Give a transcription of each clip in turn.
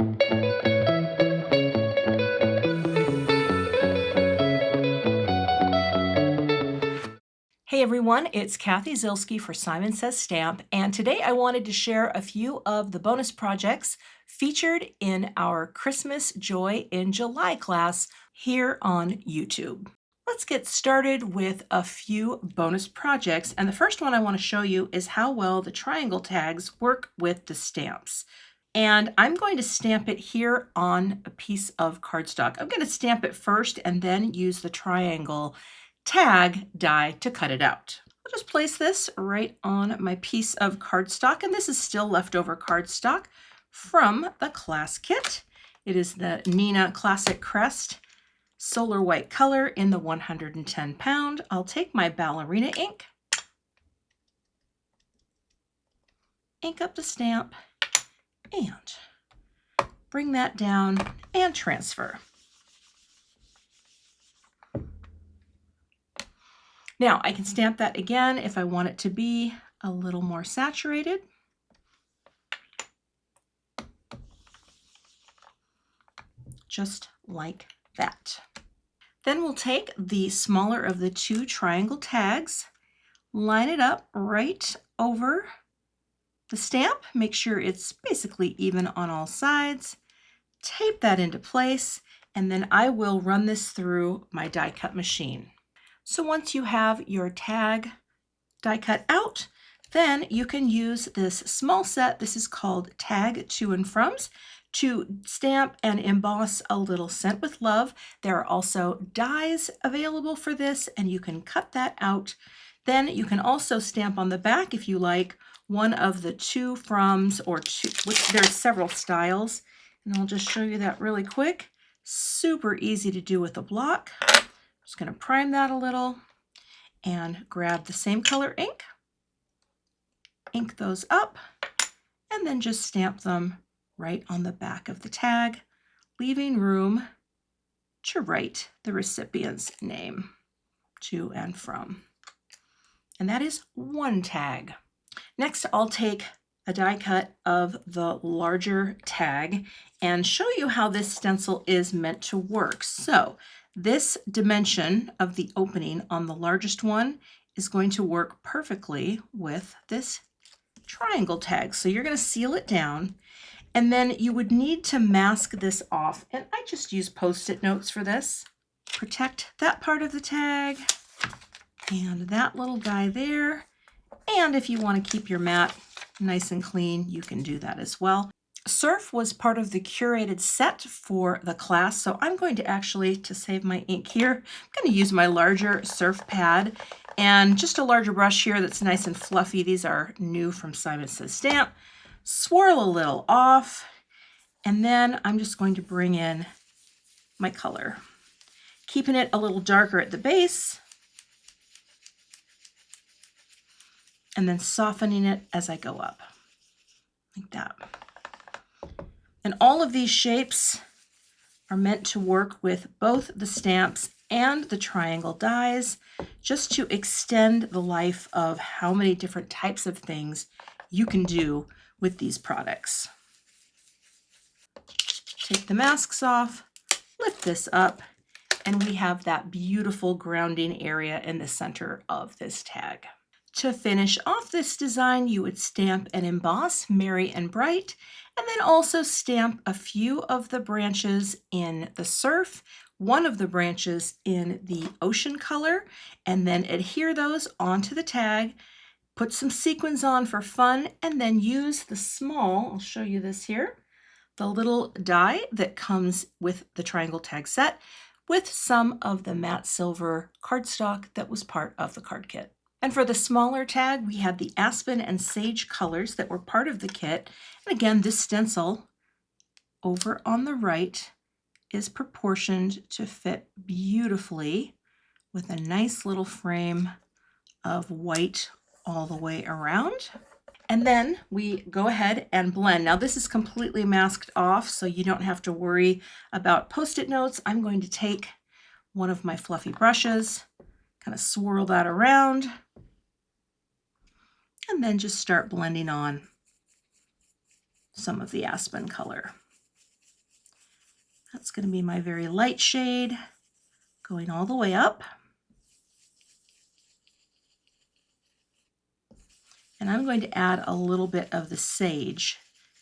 Hey everyone, it's Cathy Zielske for Simon Says Stamp, and today I wanted to share a few of the bonus projects featured in our Christmas Joy in July class here on YouTube. Let's get started with a few bonus projects, and the first one I want to show you is how well the triangle tags work with the stamps. And I'm going to stamp it here on a piece of cardstock. I'm going to stamp it first and then use the triangle tag die to cut it out. I'll just place this right on my piece of cardstock, and this is still leftover cardstock from the class kit. It is the Nina Classic Crest Solar White color in the 110 pound. I'll take my ballerina ink up the stamp, and bring that down and transfer. Now I can stamp that again if I want it to be a little more saturated. Just like that. Then we'll take the smaller of the two triangle tags, line it up right over the stamp, make sure it's basically even on all sides, tape that into place, and then I will run this through my die cut machine. So once you have your tag die cut out, then you can use this small set, this is called Tag To and Froms, to stamp and emboss a little Sent with Love. There are also dies available for this, and you can cut that out. Then you can also stamp on the back if you like one of the two froms, or two, there's several styles, and I'll just show you that really quick. Super easy to do with a block. Just going to prime that a little and grab the same color ink those up, and then just stamp them right on the back of the tag, leaving room to write the recipient's name, to and from. And that is one tag. Next, I'll take a die cut of the larger tag and show you how this stencil is meant to work. So this dimension of the opening on the largest one is going to work perfectly with this triangle tag. So you're going to seal it down, and then you would need to mask this off. And I just use Post-it notes for this. Protect that part of the tag and that little guy there. And if you want to keep your mat nice and clean, you can do that as well. Surf was part of the curated set for the class, so I'm going to actually, to save my ink here, I'm going to use my larger surf pad and just a larger brush here that's nice and fluffy. These are new from Simon Says Stamp. Swirl a little off, and then I'm just going to bring in my color, keeping it a little darker at the base, and then softening it as I go up, like that. And all of these shapes are meant to work with both the stamps and the triangle dies, just to extend the life of how many different types of things you can do with these products. Take the masks off, lift this up, and we have that beautiful grounding area in the center of this tag. To finish off this design, you would stamp and emboss Merry and Bright, and then also stamp a few of the branches in the surf, one of the branches in the ocean color, and then adhere those onto the tag, put some sequins on for fun, and then use the small, I'll show you this here, the little die that comes with the triangle tag set with some of the matte silver cardstock that was part of the card kit. And for the smaller tag, we had the Aspen and Sage colors that were part of the kit. And again, this stencil over on the right is proportioned to fit beautifully with a nice little frame of white all the way around. And then we go ahead and blend. Now this is completely masked off, so you don't have to worry about Post-it notes. I'm going to take one of my fluffy brushes, kind of swirl that around, and then just start blending on some of the Aspen color. That's going to be my very light shade, going all the way up. And I'm going to add a little bit of the sage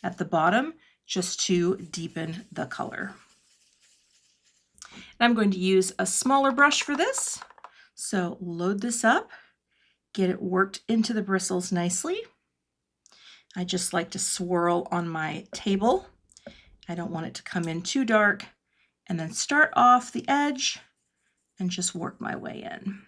at the bottom just to deepen the color. And I'm going to use a smaller brush for this. So load this up, get it worked into the bristles nicely. I just like to swirl on my table. I don't want it to come in too dark. And then start off the edge and just work my way in.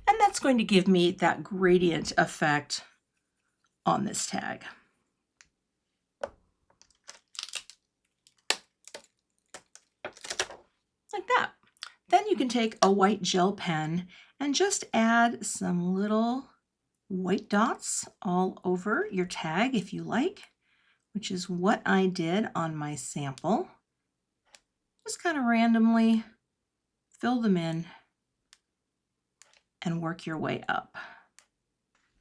And that's going to give me that gradient effect on this tag. Like that. Then you can take a white gel pen and just add some little white dots all over your tag if you like, which is what I did on my sample. Just kind of randomly fill them in and work your way up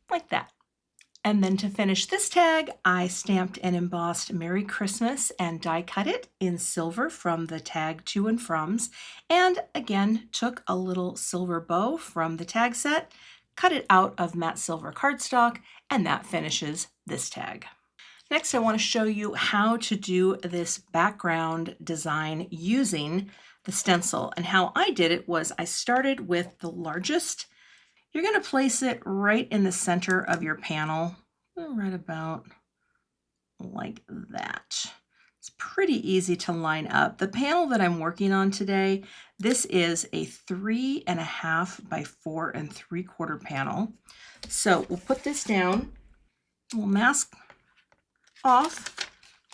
like that. And then to finish this tag, I stamped and embossed Merry Christmas and die cut it in silver from the tag To and Froms. And again, took a little silver bow from the tag set, cut it out of matte silver cardstock, and that finishes this tag. Next, I want to show you how to do this background design using the stencil. And how I did it was I started with the largest. You're going to place it right in the center of your panel, right about like that. It's pretty easy to line up. The panel that I'm working on today, this is a 3.5 by 4 3/4 panel. So we'll put this down, we'll mask off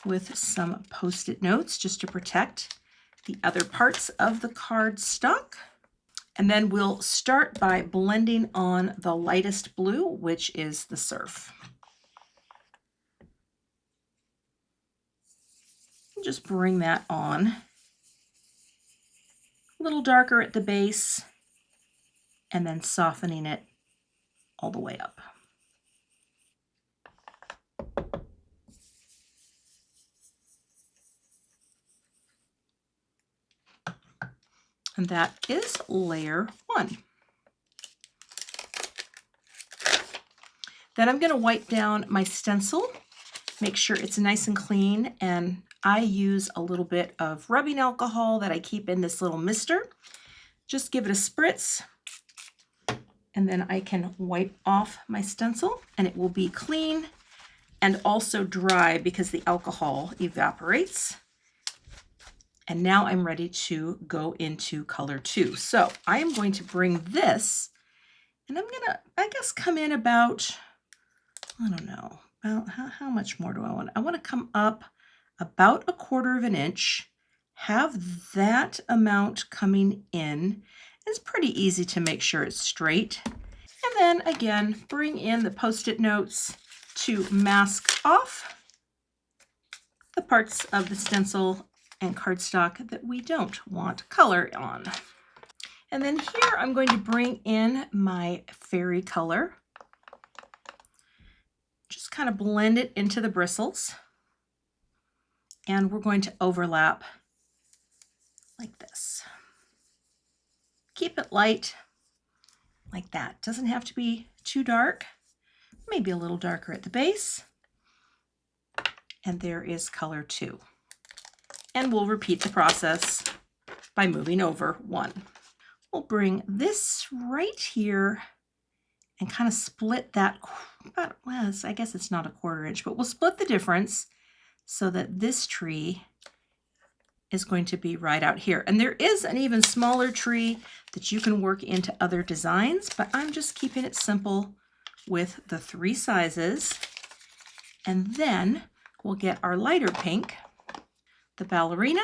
with some Post-it notes just to protect the other parts of the cardstock. And then we'll start by blending on the lightest blue, which is the surf. Just bring that on. A little darker at the base, and then softening it all the way up. And that is layer 1. Then I'm going to wipe down my stencil, make sure it's nice and clean, and I use a little bit of rubbing alcohol that I keep in this little mister. Just give it a spritz, and then I can wipe off my stencil, and it will be clean and also dry because the alcohol evaporates. And now I'm ready to go into color 2. So I am going to bring this, and I'm gonna, I guess, come in about, I don't know, about how much more do I want? I want to come up about 1/4 of an inch, have that amount coming in. It's pretty easy to make sure it's straight. And then again, bring in the Post-it notes to mask off the parts of the stencil and cardstock that we don't want color on. And then here I'm going to bring in my fairy color. Just kind of blend it into the bristles. And we're going to overlap like this. Keep it light like that. Doesn't have to be too dark. Maybe a little darker at the base. And there is color 2. And we'll repeat the process by moving over 1. We'll bring this right here and kind of split that, about, well, I guess it's not 1/4 inch, but we'll split the difference so that this tree is going to be right out here. And there is an even smaller tree that you can work into other designs, but I'm just keeping it simple with the 3 sizes. And then we'll get our lighter pink, the ballerina,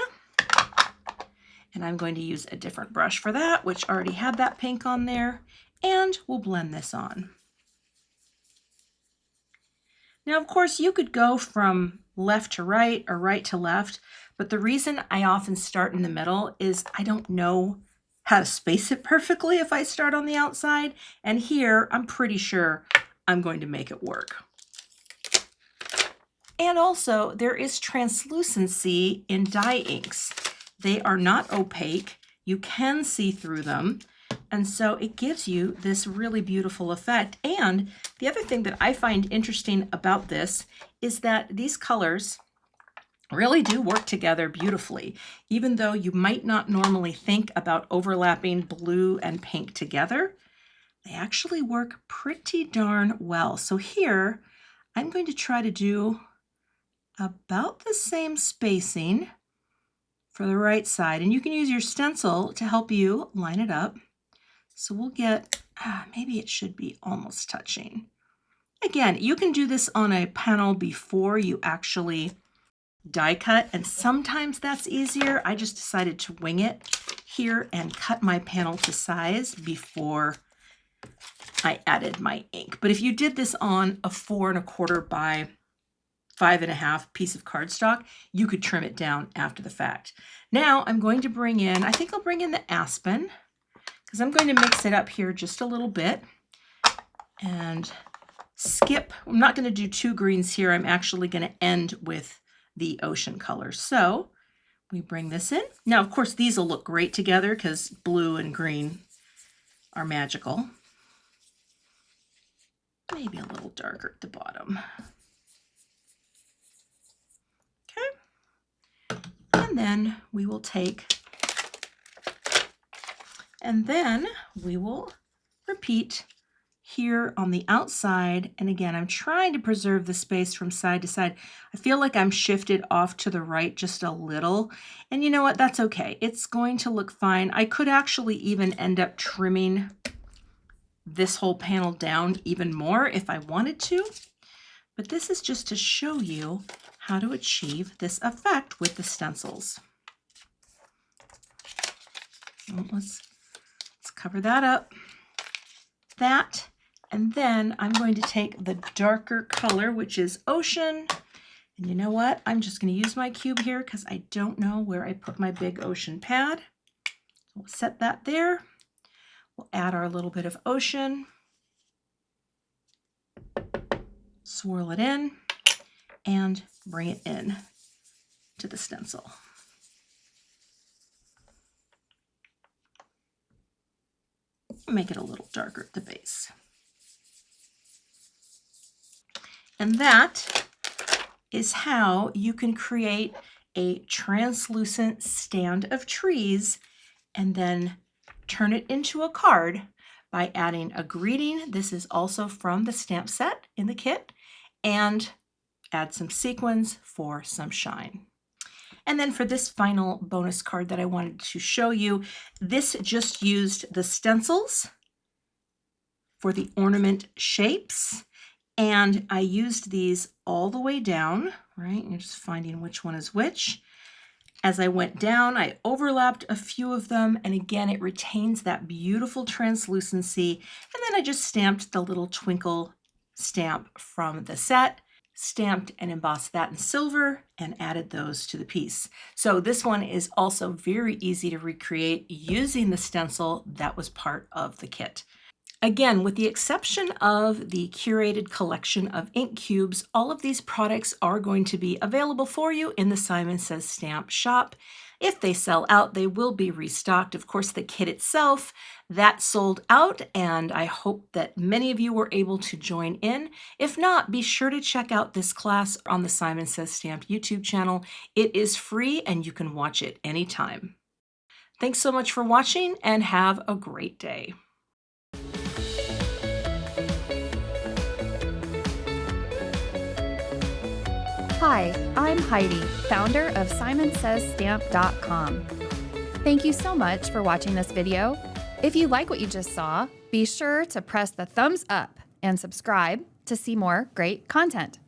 and I'm going to use a different brush for that, which already had that pink on there, and we'll blend this on. Now, of course, you could go from left to right or right to left, but the reason I often start in the middle is I don't know how to space it perfectly if I start on the outside. And here, I'm pretty sure I'm going to make it work. And also, there is translucency in dye inks. They are not opaque. You can see through them. And so it gives you this really beautiful effect. And the other thing that I find interesting about this is that these colors really do work together beautifully. Even though you might not normally think about overlapping blue and pink together, they actually work pretty darn well. So here, I'm going to try to do about the same spacing for the right side. And you can use your stencil to help you line it up. So we'll get, maybe it should be almost touching. Again, you can do this on a panel before you actually die cut, and sometimes that's easier. I just decided to wing it here and cut my panel to size before I added my ink. But if you did this on a 4 1/4 by 5 1/2 piece of cardstock, you could trim it down after the fact. Now I'm going to bring in, I think I'll bring in the aspen, because I'm going to mix it up here just a little bit and skip. I'm not going to do 2 greens here. I'm actually going to end with the ocean color. So we bring this in. Now, of course, these will look great together because blue and green are magical. Maybe a little darker at the bottom. Okay. And then we will take, and then we will repeat here on the outside. And again, I'm trying to preserve the space from side to side. I feel like I'm shifted off to the right just a little. And you know what? That's okay. It's going to look fine. I could actually even end up trimming this whole panel down even more if I wanted to. But this is just to show you how to achieve this effect with the stencils. So let's cover that up. That. And then I'm going to take the darker color, which is ocean. And you know what? I'm just going to use my cube here because I don't know where I put my big ocean pad. So we'll set that there. We'll add our little bit of ocean. Swirl it in and bring it in to the stencil. Make it a little darker at the base. And that is how you can create a translucent stand of trees and then turn it into a card by adding a greeting. This is also from the stamp set in the kit, and add some sequins for some shine. And then for this final bonus card that I wanted to show you, this just used the stencils for the ornament shapes. And I used these all the way down, right? You're just finding which one is which. As I went down, I overlapped a few of them. And again, it retains that beautiful translucency. And then I just stamped the little twinkle stamp from the set, stamped and embossed that in silver, and added those to the piece. So this one is also very easy to recreate using the stencil that was part of the kit. Again, with the exception of the curated collection of ink cubes, all of these products are going to be available for you in the Simon Says Stamp shop. If they sell out, they will be restocked. Of course, the kit itself, that sold out, and I hope that many of you were able to join in. If not, be sure to check out this class on the Simon Says Stamp YouTube channel. It is free and you can watch it anytime. Thanks so much for watching and have a great day. Hi, I'm Heidi, founder of SimonsAysStamp.com. Thank you so much for watching this video. If you like what you just saw, be sure to press the thumbs up and subscribe to see more great content.